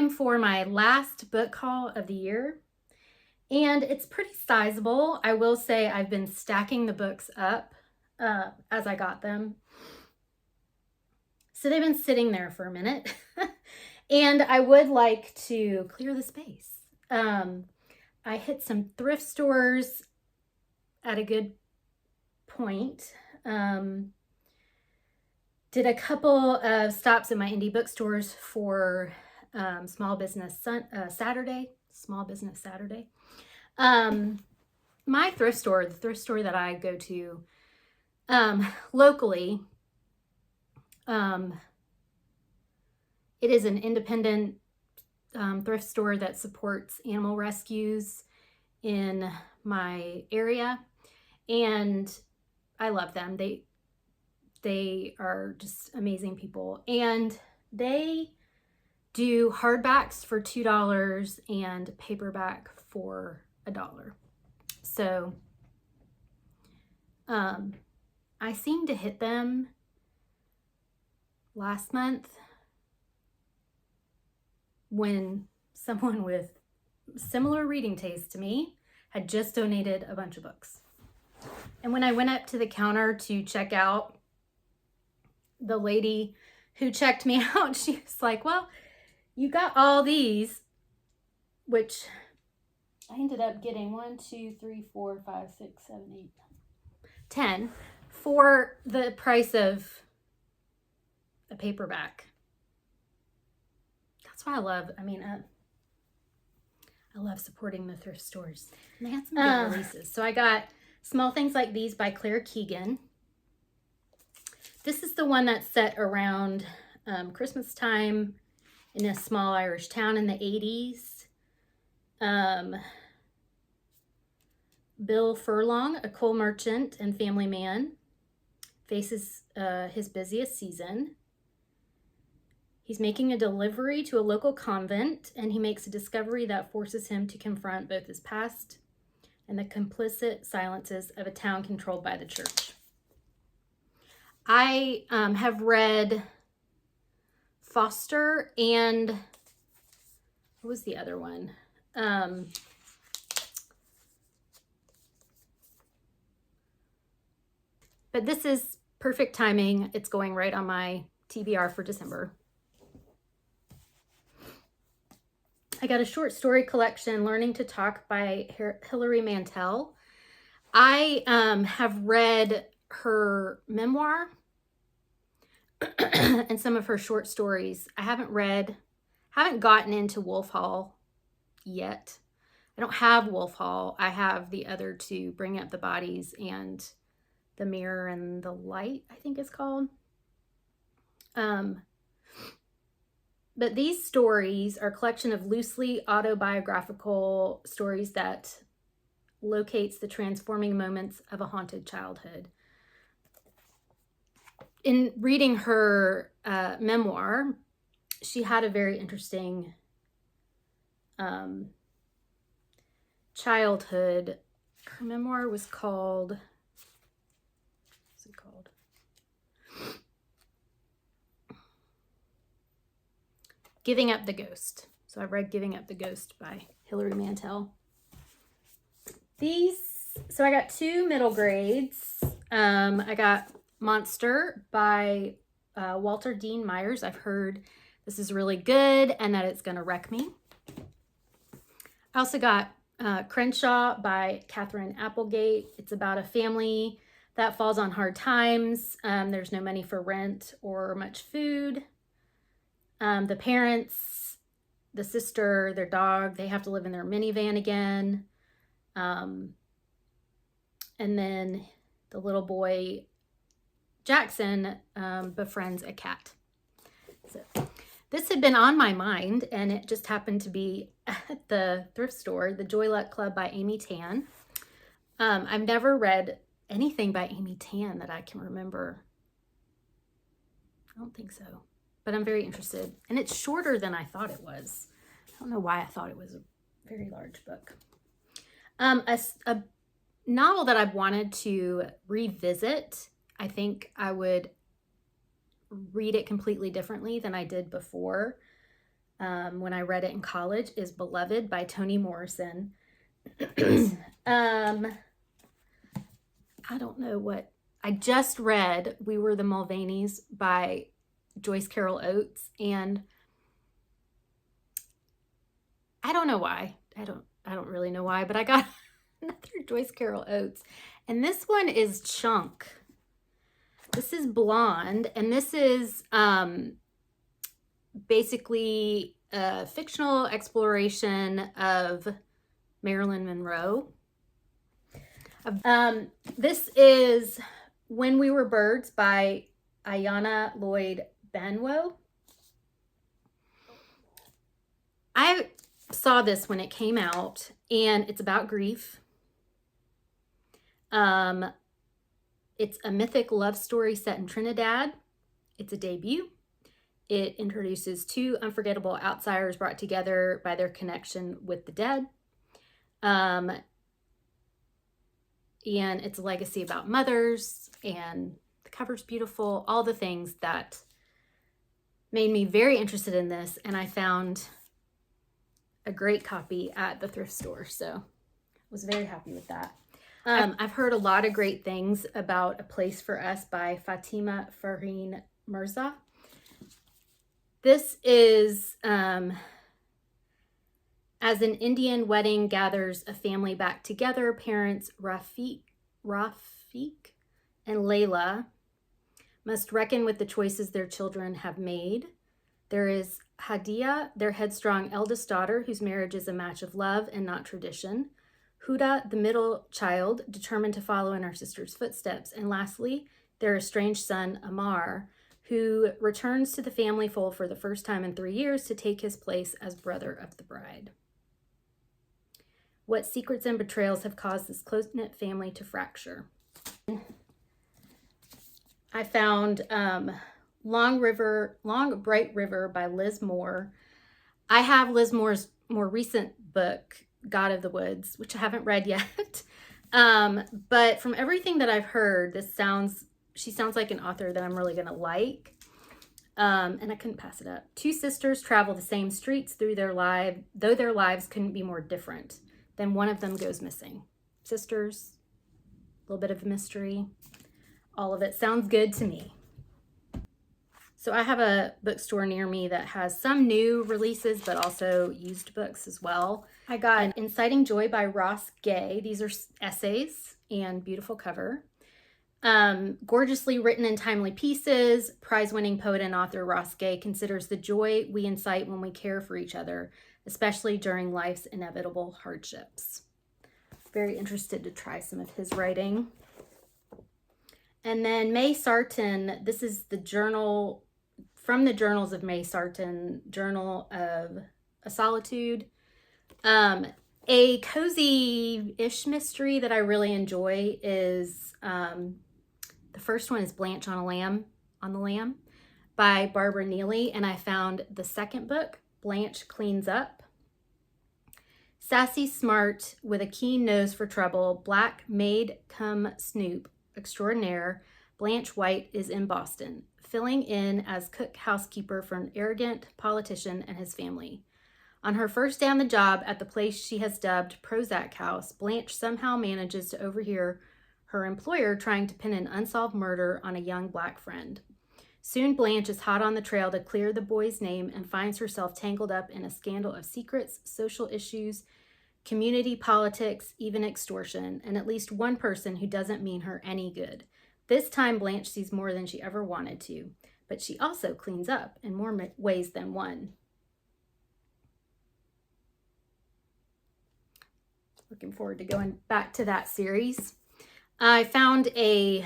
time for my last book haul of the year, and it's pretty sizable. I will say I've been stacking the books up as I got them. So they've been sitting there for a minute, and I would like to clear the space. I hit some thrift stores at a good point. Did a couple of stops in my indie bookstores for Small Business Saturday. My thrift store, the thrift store that I go to locally, it is an independent thrift store that supports animal rescues in my area, and I love them. They are just amazing people, and they do hardbacks for $2 and paperback for $1. So I seemed to hit them last month when someone with similar reading taste to me had just donated a bunch of books. And when I went up to the counter to check out, the lady who checked me out, she was like, well, you got all these, which I ended up getting 1, 2, 3, 4, 5, 6, 7, 8, 10 for the price of a paperback. That's why I love supporting the thrift stores. And they had some good releases. So I got Small Things Like These by Claire Keegan. This is the one that's set around Christmas time in a small Irish town in the 80s. Bill Furlong, a coal merchant and family man, faces his busiest season. He's making a delivery to a local convent, and he makes a discovery that forces him to confront both his past and the complicit silences of a town controlled by the church. I have read Foster and what was the other one? But this is perfect timing. It's going right on my TBR for December. I got a short story collection, Learning to Talk by Hilary Mantel. I have read her memoir and some of her short stories. I haven't gotten into Wolf Hall yet. I don't have Wolf Hall. I have the other two, Bring Up the Bodies and The Mirror and the Light, I think it's called. But these stories are a collection of loosely autobiographical stories that locates the transforming moments of a haunted childhood. In reading her memoir, she had a very interesting childhood. Her memoir was called, what's it called? Giving Up the Ghost. So I've read Giving Up the Ghost by Hilary Mantel. So I got 2 middle grades. I got Monster by Walter Dean Myers. I've heard this is really good and that it's going to wreck me. I also got Crenshaw by Catherine Applegate. It's about a family that falls on hard times. There's no money for rent or much food. The parents, the sister, their dog, they have to live in their minivan again. And then the little boy, Jackson, befriends a cat. So this had been on my mind, and it just happened to be at the thrift store, the Joy Luck Club by Amy Tan. I've never read anything by Amy Tan that I can remember. I don't think so, but I'm very interested. And it's shorter than I thought it was. I don't know why I thought it was a very large book. A novel that I've wanted to revisit, I think I would read it completely differently than I did before. when I read it in college, is Beloved by Toni Morrison. I don't know what. I just read We Were the Mulvaneys by Joyce Carol Oates, and I don't know why. I don't really know why, but I got another Joyce Carol Oates, and this one is Chunk. This is Blonde, and this is basically a fictional exploration of Marilyn Monroe. This is When We Were Birds by Ayanna Lloyd Banwo. I saw this when it came out, and it's about grief. It's a mythic love story set in Trinidad. It's a debut. It introduces two unforgettable outsiders brought together by their connection with the dead. And it's a legacy about mothers, and the cover's beautiful, all the things that made me very interested in this, and I found a great copy at the thrift store, so I was very happy with that. I've heard a lot of great things about A Place for Us by Fatima Farheen Mirza. This is as an Indian wedding gathers a family back together, parents Rafiq and Layla must reckon with the choices their children have made. There is Hadia, their headstrong eldest daughter, whose marriage is a match of love and not tradition. Huda, the middle child, determined to follow in her sister's footsteps. And lastly, their estranged son, Amar, who returns to the family fold for the first time in 3 years to take his place as brother of the bride. What secrets and betrayals have caused this close-knit family to fracture? I found Long Bright River by Liz Moore. I have Liz Moore's more recent book, God of the Woods, which I haven't read yet. But from everything that I've heard, she sounds like an author that I'm really going to like. And I couldn't pass it up. Two sisters travel the same streets through their lives, though their lives couldn't be more different. Then one of them goes missing. Sisters, a little bit of a mystery. All of it sounds good to me. So I have a bookstore near me that has some new releases, but also used books as well. I got Inciting Joy by Ross Gay. These are essays and beautiful cover. Gorgeously written and timely pieces. Prize-winning poet and author Ross Gay considers the joy we incite when we care for each other, especially during life's inevitable hardships. Very interested to try some of his writing. And then May Sarton, this is the journal from the Journals of May Sarton, Journal of a Solitude. A cozy-ish mystery that I really enjoy is, the first one is Blanche on the Lamb by Barbara Neely, and I found the second book, Blanche Cleans Up. Sassy smart with a keen nose for trouble, black maid come snoop extraordinaire, Blanche White is in Boston, filling in as cook housekeeper for an arrogant politician and his family. On her first day on the job at the place she has dubbed Prozac House, Blanche somehow manages to overhear her employer trying to pin an unsolved murder on a young black friend. Soon Blanche is hot on the trail to clear the boy's name and finds herself tangled up in a scandal of secrets, social issues, community politics, even extortion, and at least one person who doesn't mean her any good. This time Blanche sees more than she ever wanted to, but she also cleans up in more ways than one. Looking forward to going back to that series. I found a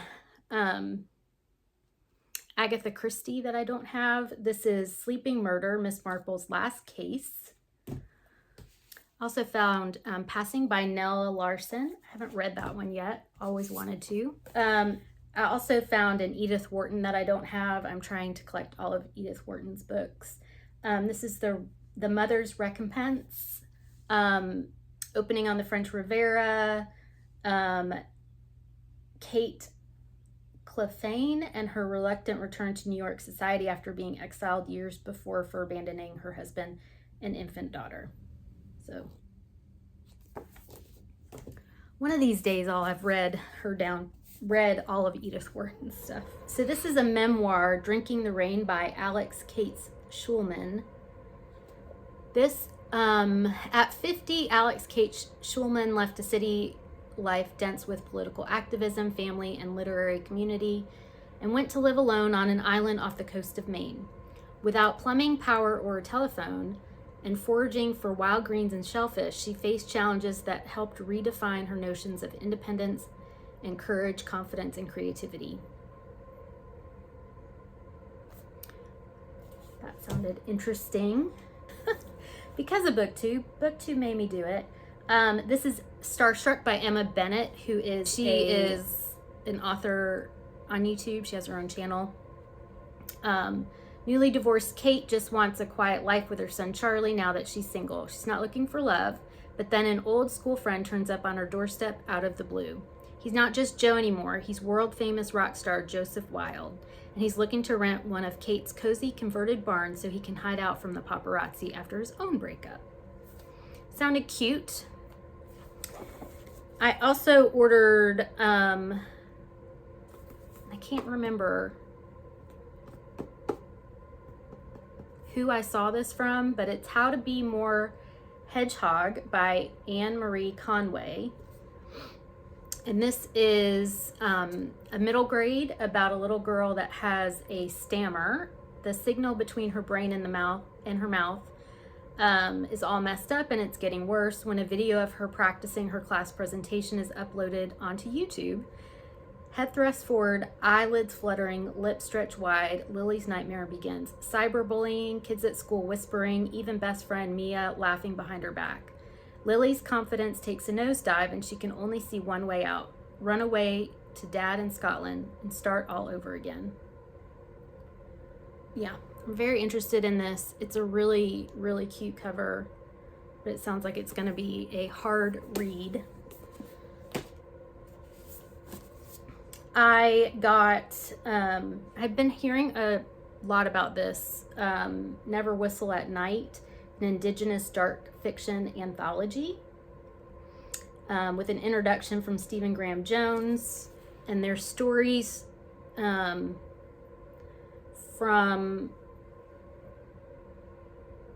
Agatha Christie that I don't have. This is Sleeping Murder, Miss Marple's Last Case. Also found Passing by Nella Larson. I haven't read that one yet. Always wanted to. I also found an Edith Wharton that I don't have. I'm trying to collect all of Edith Wharton's books. This is the Mother's Recompense, Opening on the French Riviera, Kate Clefane and her reluctant return to New York society after being exiled years before for abandoning her husband and infant daughter. So one of these days I'll have read all of Edith Wharton's stuff. So this is a memoir, Drinking the Rain by Alex Cates Schulman. This, at 50, Alex Cates Schulman left a city life dense with political activism, family, and literary community, and went to live alone on an island off the coast of Maine. Without plumbing, power, or a telephone, and foraging for wild greens and shellfish, she faced challenges that helped redefine her notions of independence and courage, confidence, and creativity. That sounded interesting. Because of BookTube made me do it. This is Starstruck by Emma Bennett, who is an author on YouTube. She has her own channel. Newly divorced Kate just wants a quiet life with her son Charlie now that she's single. She's not looking for love, but then an old school friend turns up on her doorstep out of the blue. He's not just Joe anymore. He's world-famous rock star Joseph Wilde, and he's looking to rent one of Kate's cozy converted barns so he can hide out from the paparazzi after his own breakup. Sounded cute. I also ordered, I can't remember who I saw this from, but it's How to Be More Hedgehog by Anne Marie Conway. And this is a middle grade about a little girl that has a stammer. The signal between her brain and her mouth is all messed up, and it's getting worse. When a video of her practicing her class presentation is uploaded onto YouTube, head thrust forward, eyelids fluttering, lips stretched wide, Lily's nightmare begins. Cyberbullying, kids at school whispering, even best friend Mia laughing behind her back. Lily's confidence takes a nosedive, and she can only see one way out: run away to Dad in Scotland and start all over again. Yeah, I'm very interested in this. It's a really, really cute cover, but it sounds like it's going to be a hard read. I've been hearing a lot about this, Never Whistle at Night, an Indigenous dark fiction anthology, with an introduction from Stephen Graham Jones, and their stories from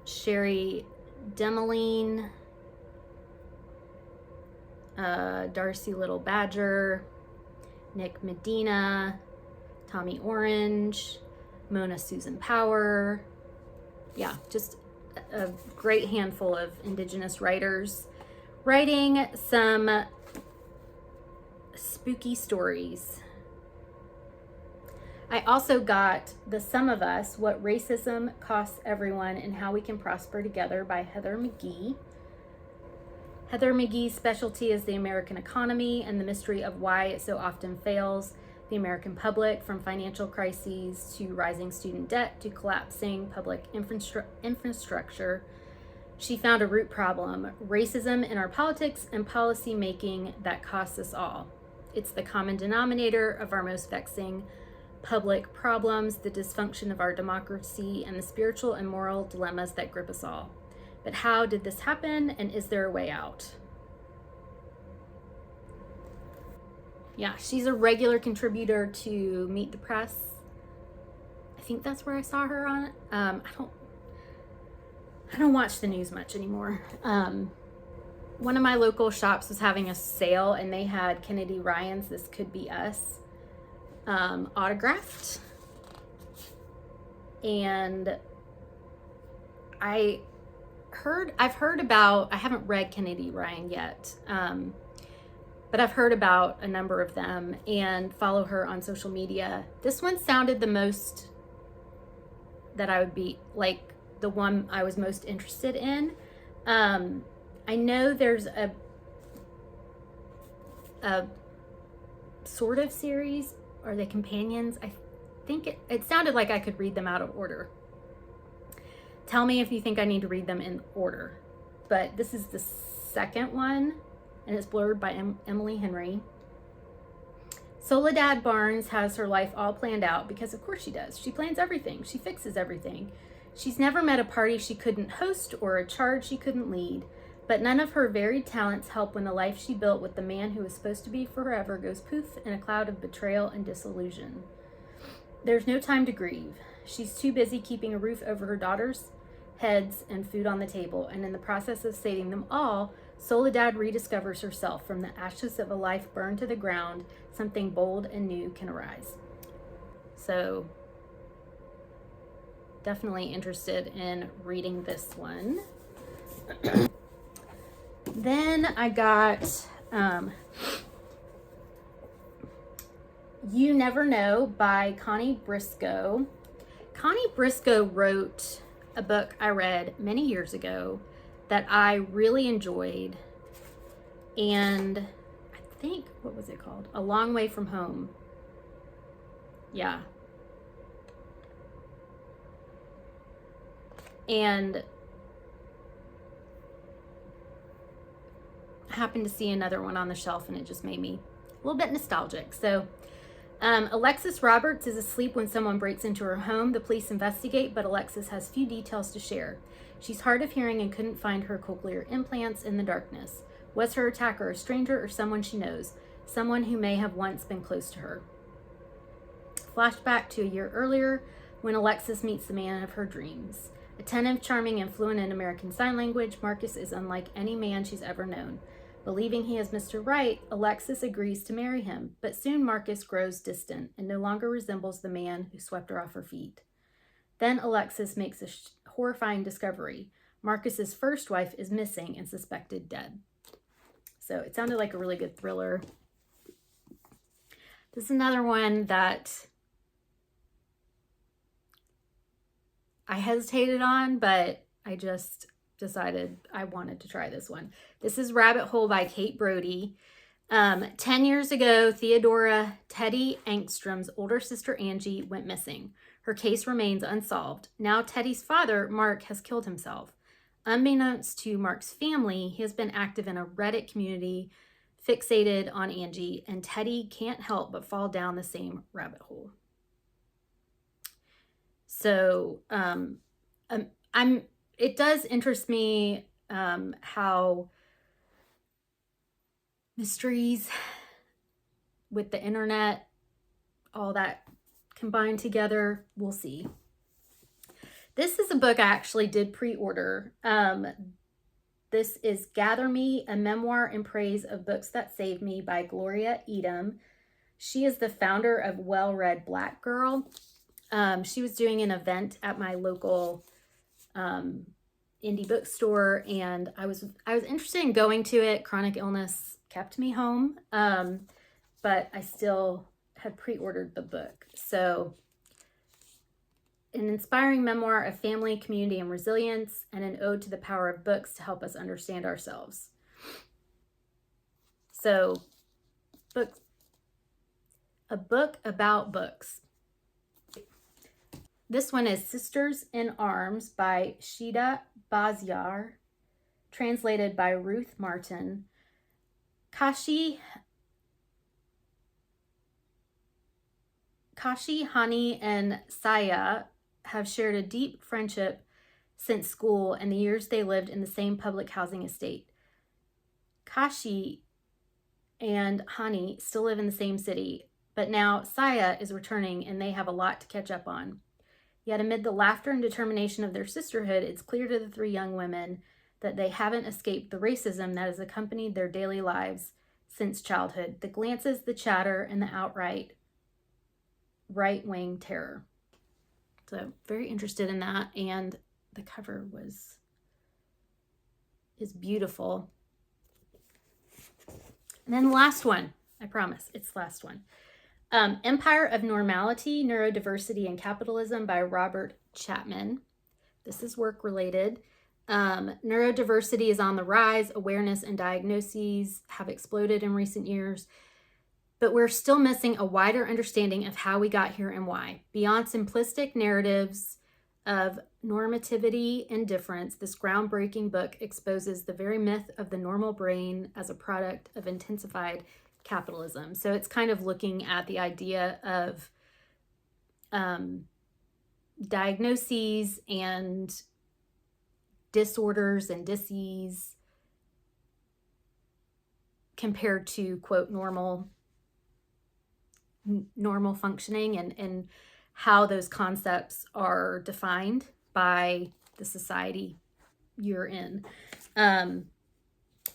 Sherry Demeline, Darcy Little Badger, Nick Medina, Tommy Orange, Mona Susan Power. Yeah, just a great handful of Indigenous writers writing some spooky stories. I also got The Sum of Us, What Racism Costs Everyone and How We Can Prosper Together by Heather McGhee. Heather McGhee's specialty is the American economy and the mystery of why it so often fails the American public, from financial crises to rising student debt to collapsing public infrastructure. She found a root problem: racism in our politics and policy making that costs us all. It's the common denominator of our most vexing public problems, the dysfunction of our democracy, and the spiritual and moral dilemmas that grip us all. But how did this happen, and is there a way out? Yeah, she's a regular contributor to Meet the Press. I think that's where I saw her on. I don't watch the news much anymore. One of my local shops was having a sale, and they had Kennedy Ryan's This Could Be Us autographed. And I've heard about, I haven't read Kennedy Ryan yet, but I've heard about a number of them and follow her on social media. This one sounded the most that I would be like the one I was most interested in. I know there's a sort of series. Are they companions? I think it sounded like I could read them out of order. Tell me if you think I need to read them in order. But this is the second one, and it's blurred by Emily Henry. Soledad Barnes has her life all planned out because of course she does. She plans everything. She fixes everything. She's never met a party she couldn't host or a charge she couldn't lead. But none of her varied talents help when the life she built with the man who was supposed to be forever goes poof in a cloud of betrayal and disillusion. There's no time to grieve. She's too busy keeping a roof over her daughters' heads and food on the table, and in the process of saving them all, Soledad rediscovers herself. From the ashes of a life burned to the ground, something bold and new can arise. So, definitely interested in reading this one. Then I got You Never Know by Connie Briscoe. Connie Briscoe wrote a book I read many years ago that I really enjoyed, and I think, what was it called? A Long Way from Home. Yeah. And I happened to see another one on the shelf, and it just made me a little bit nostalgic. So Alexis Roberts is asleep when someone breaks into her home. The police investigate, but Alexis has few details to share. She's hard of hearing and couldn't find her cochlear implants in the darkness. Was her attacker a stranger or someone she knows? Someone who may have once been close to her. Flashback to a year earlier when Alexis meets the man of her dreams. Attentive, charming, and fluent in American Sign Language, Marcus is unlike any man she's ever known. Believing he is Mr. Right, Alexis agrees to marry him, but soon Marcus grows distant and no longer resembles the man who swept her off her feet. Then Alexis makes a horrifying discovery. Marcus's first wife is missing and suspected dead. So it sounded like a really good thriller. This is another one that I hesitated on, but I just decided I wanted to try this one. This is Rabbit Hole by Kate Brody. 10 years ago, Theodora Teddy Angstrom's older sister Angie went missing. Her case remains unsolved. Now Teddy's father, Mark, has killed himself. Unbeknownst to Mark's family, he has been active in a Reddit community fixated on Angie, and Teddy can't help but fall down the same rabbit hole. So it does interest me how mysteries with the internet, all that combined together, we'll see. This is a book I actually did pre-order. This is Gather Me, a memoir in praise of books that saved me by Gloria Edom. She is the founder of Well Read Black Girl. She was doing an event at my local indie bookstore, and I was interested in going to it. Chronic illness kept me home, but I still had pre-ordered the book. So, an inspiring memoir of family, community, and resilience, and an ode to the power of books to help us understand ourselves. So, a book about books. This one is Sisters in Arms by Shida Bazyar, translated by Ruth Martin. Kashi, Hani, and Saya have shared a deep friendship since school and the years they lived in the same public housing estate. Kashi and Hani still live in the same city, but now Saya is returning and they have a lot to catch up on. Yet amid the laughter and determination of their sisterhood, it's clear to the three young women that they haven't escaped the racism that has accompanied their daily lives since childhood. The glances, the chatter, and the outright right-wing terror. So very interested in that, and the cover is beautiful. And then the last one, I promise, it's the last one. Empire of Normality, Neurodiversity and Capitalism by Robert Chapman. This is work-related. Neurodiversity is on the rise. Awareness and diagnoses have exploded in recent years. But we're still missing a wider understanding of how we got here and why. Beyond simplistic narratives of normativity and difference, this groundbreaking book exposes the very myth of the normal brain as a product of intensified capitalism. So it's kind of looking at the idea of diagnoses and disorders and disease compared to, quote, normal functioning, and how those concepts are defined by the society you're in.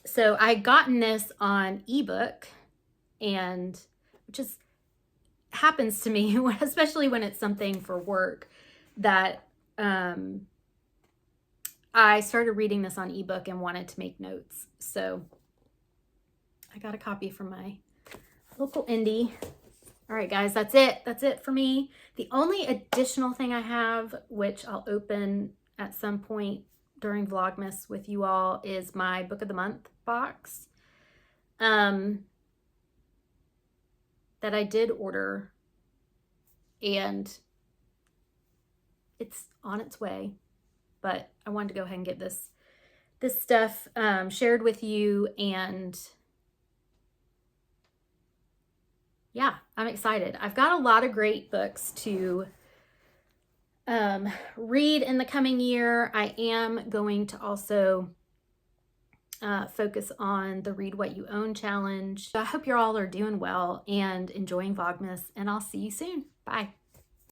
So I gotten this on ebook, and which is happens to me, especially when it's something for work, that I started reading this on ebook and wanted to make notes. So I got a copy from my local indie. All right, guys, that's it. That's it for me. The only additional thing I have, which I'll open at some point during Vlogmas with you all, is my Book of the Month box that I did order, and it's on its way. But I wanted to go ahead and get this stuff shared with you, and yeah, I'm excited. I've got a lot of great books to read in the coming year. I am going to also focus on the Read What You Own challenge. I hope you all are doing well and enjoying Vlogmas, and I'll see you soon. Bye.